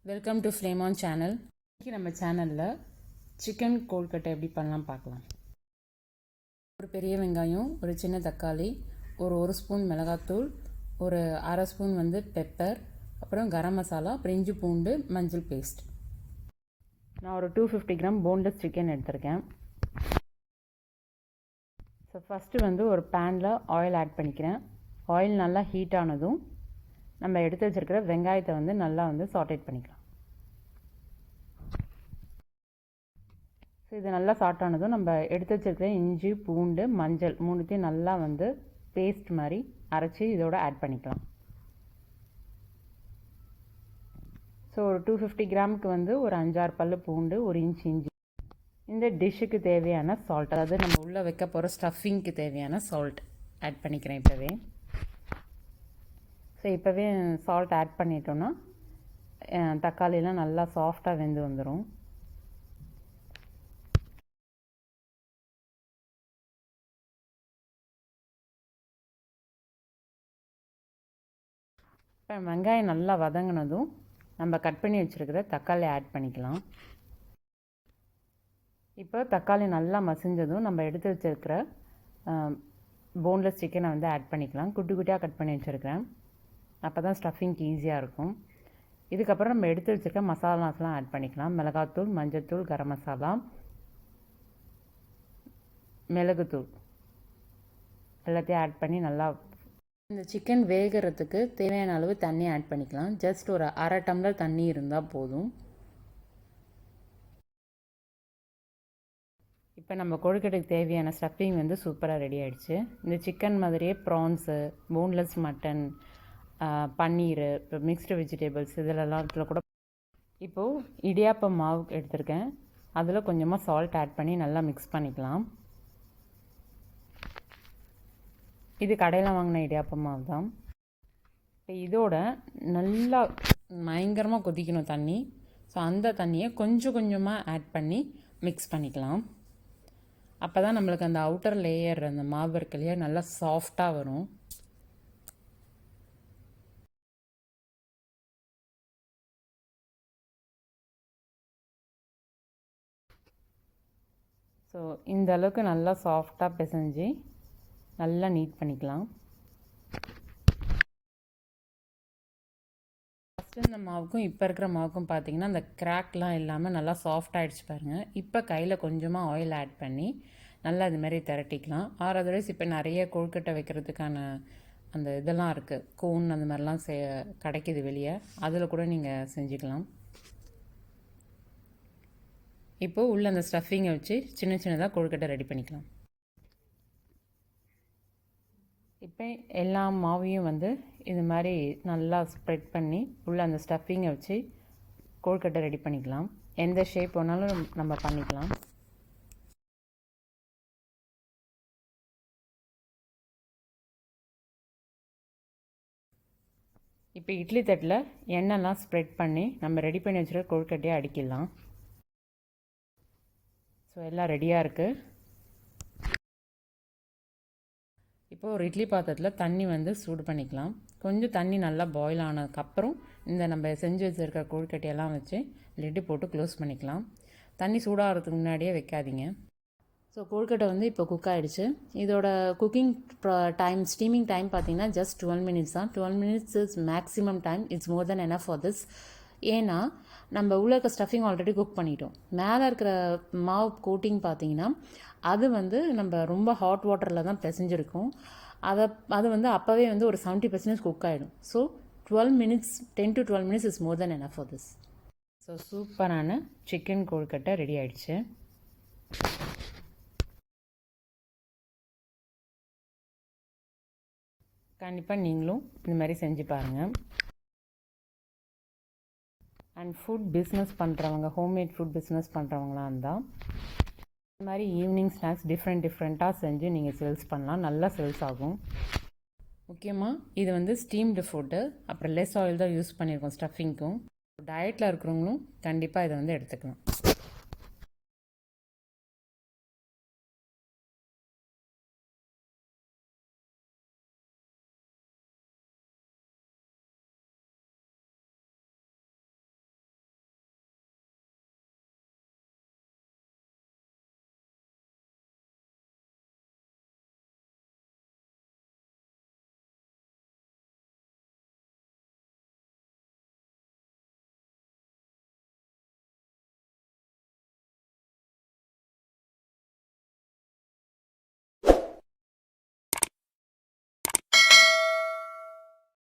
Welcome to flame on channel. இன்றைக்கி நம்ம சேனலில் சிக்கன் கொழுக்கட்டை எப்படி பண்ணலாம் பார்க்கலாம். ஒரு பெரிய வெங்காயம், ஒரு சின்ன தக்காளி, ஒரு ஸ்பூன் மிளகாத்தூள், ஒரு அரை ஸ்பூன் பெப்பர், அப்புறம் கரம் மசாலா, அப்புறம் இஞ்சி பூண்டு, மஞ்சள் பேஸ்ட். நான் ஒரு 250 கிராம் போன்லெஸ் சிக்கன் எடுத்திருக்கேன். ஸோ ஃபஸ்ட்டு ஒரு பேனில் ஆயில் ஆட் பண்ணிக்கிறேன். ஆயில் நல்லா ஹீட் ஆனதும் நம்ம எடுத்து வச்சுருக்கிற வெங்காயத்தை நல்லா சாட்டேட் பண்ணிக்கலாம். ஸோ இது நல்லா சாட்டானதும் நம்ம எடுத்து வச்சுருக்கிற இஞ்சி பூண்டு மஞ்சள் மூணுத்தையும் நல்லா பேஸ்ட் மாதிரி அரைச்சி இதோட ஆட் பண்ணிக்கலாம். ஸோ ஒரு 250 கிராமுக்கு ஒரு 5-6 பல்லு பூண்டு, ஒரு இன்ச் இஞ்சி. இந்த டிஷ்ஷுக்கு தேவையான சால்ட், அதாவது நம்ம உள்ளே வைக்க போகிற ஸ்டஃபிங்க்கு தேவையான சால்ட் ஆட் பண்ணிக்கிறேன் இப்போவே. ஸோ இப்போவே சால்ட் ஆட் பண்ணிட்டோன்னா தக்காளிலாம் நல்லா சாஃப்டாக வெந்து வந்துடும். இப்போ வெங்காயம் நல்லா வதங்கினதும் நம்ம கட் பண்ணி வச்சுருக்கிற தக்காளி ஆட் பண்ணிக்கலாம். இப்போ தக்காளி நல்லா மசிஞ்சதும் நம்ம எடுத்து வச்சுருக்கிற போன்லெஸ் சிக்கனை ஆட் பண்ணிக்கலாம். குட்டி குட்டியாக கட் பண்ணி வச்சுருக்கிறேன், அப்போ தான் ஸ்டஃபிங்க்கு ஈஸியாக இருக்கும். இதுக்கப்புறம் நம்ம எடுத்து வச்சுருக்க மசாலாஸ்லாம் ஆட் பண்ணிக்கலாம். மிளகாத்தூள், மஞ்சள்தூள், கரம் மசாலா, மிளகுத்தூள் எல்லாத்தையும் ஆட் பண்ணி நல்லா இந்த சிக்கன் வேகிறதுக்கு தேவையான அளவு தண்ணி ஆட் பண்ணிக்கலாம். ஜஸ்ட் ஒரு அரை டம்ளர் தண்ணி இருந்தால் போதும். இப்போ நம்ம கொழுக்கட்டைக்கு தேவையான ஸ்டஃபிங் சூப்பராக ரெடி ஆகிடுச்சு. இந்த சிக்கன் மாதிரியே ப்ரான்ஸு, போன்லெஸ் மட்டன், பன்னீர், இப்போ மிக்ஸ்டு வெஜிடபிள்ஸ் இதிலெல்லாம் கூட. இப்போது இடியாப்பம் மாவு எடுத்திருக்கேன், அதில் கொஞ்சமாக சால்ட் ஆட் பண்ணி நல்லா மிக்ஸ் பண்ணிக்கலாம். இது கடையில் வாங்கின இடியாப்பம் மாவு தான். இப்போ இதோட நல்லா பயங்கரமாக கொதிக்கணும் தண்ணி. ஸோ அந்த தண்ணியை கொஞ்சம் கொஞ்சமாக ஆட் பண்ணி மிக்ஸ் பண்ணிக்கலாம். அப்போ தான் நம்மளுக்கு அந்த அவுட்டர் லேயர், அந்த மாவு இருக்கு இல்லையா, நல்லா சாஃப்டாக வரும். ஸோ இந்த அளவுக்கு நல்லா சாஃப்டாக பிசைஞ்சு நல்லா நீட் பண்ணிக்கலாம். ஃபஸ்ட்டு இந்த மாவுக்கும் இப்போ இருக்கிற மாவுக்கும் பார்த்திங்கன்னா அந்த கிராக்லாம் இல்லாமல் நல்லா சாஃப்ட் ஆகிடுச்சு பாருங்கள். இப்போ கையில் கொஞ்சமாக ஆயில் ஆட் பண்ணி நல்லா இதுமாரி திரட்டிக்கலாம். அதர்வைஸ் இப்போ நிறைய கொழுக்கட்டை வைக்கிறதுக்கான அந்த இதெல்லாம் இருக்குது, கோன் அந்த மாதிரிலாம் கிடைக்கிது வெளியே, அதில் கூட நீங்கள் செஞ்சுக்கலாம். இப்போது உள்ள அந்த ஸ்டஃபிங்கை வச்சு சின்ன சின்னதாக கொழுக்கட்டை ரெடி பண்ணிக்கலாம். இப்போ எல்லா மாவையும் இது மாதிரி நல்லா ஸ்ப்ரெட் பண்ணி உள்ளே அந்த ஸ்டஃபிங்கை வச்சு கொழுக்கட்டை ரெடி பண்ணிக்கலாம். எந்த ஷேப் வேணாலும் நம்ம பண்ணிக்கலாம். இப்போ இட்லி தட்டில் எண்ணெய்லாம் ஸ்ப்ரெட் பண்ணி நம்ம ரெடி பண்ணி வச்சுருக்க கொழுக்கட்டையை அடிக்கலாம். ஸோ எல்லாம் ரெடியாக இருக்குது. இப்போது ஒரு இட்லி பாத்திரத்தில் தண்ணி சூடு பண்ணிக்கலாம். கொஞ்சம் தண்ணி நல்லா பாயில் ஆனதுக்கப்புறம் இந்த நம்ம செஞ்சு வச்சுருக்க கொழுக்கட்டையெல்லாம் வச்சு லிட்டு போட்டு க்ளோஸ் பண்ணிக்கலாம். தண்ணி சூடாகிறதுக்கு முன்னாடியே வைக்காதீங்க. ஸோ கொழுக்கட்டை இப்போ குக் ஆகிடுச்சு. இதோட குக்கிங் டைம், ஸ்டீமிங் டைம் பார்த்திங்கன்னா ஜஸ்ட் 12 மினிட்ஸ் தான். 12 minutes is maximum time. It's more then enough for this. ஏன்னா நம்ம உள்ள இருக்க ஸ்டஃபிங் ஆல்ரெடி குக் பண்ணிட்டோம். மேலே இருக்கிற மாவு கோட்டிங் பார்த்திங்கன்னா அது நம்ம ரொம்ப ஹாட் வாட்டரில் தான் பிசைஞ்சிருக்கோம். அது அப்போவே ஒரு 70% குக் ஆகிடும். So 12 minutes, 10 to 12 minutes is more then enough for this. So சூப்பரான சிக்கன் கொழுக்கட்டை ரெடி ஆகிடுச்சு. கண்டிப்பாக நீங்களும் இந்த மாதிரி செஞ்சு பாருங்கள். அண்ட் ஃபுட் பிஸ்னஸ் பண்ணுறவங்க, ஹோம்மேட் ஃபுட் பிஸ்னஸ் பண்ணுறவங்களாம் இருந்தால் இந்த மாதிரி ஈவினிங் ஸ்நாக்ஸ் டிஃப்ரெண்ட்டாக செஞ்சு நீங்கள் சேல்ஸ் பண்ணலாம். நல்லா சேல்ஸ் ஆகும். முக்கியமாக இது ஸ்டீம்டு ஃபுட்டு, அப்புறம் லெஸ் ஆயில் தான் யூஸ் பண்ணியிருக்கோம் ஸ்டஃபிங்க்கும். டயட்டில் இருக்கிறவங்களும் கண்டிப்பாக இதை எடுத்துக்கலாம்.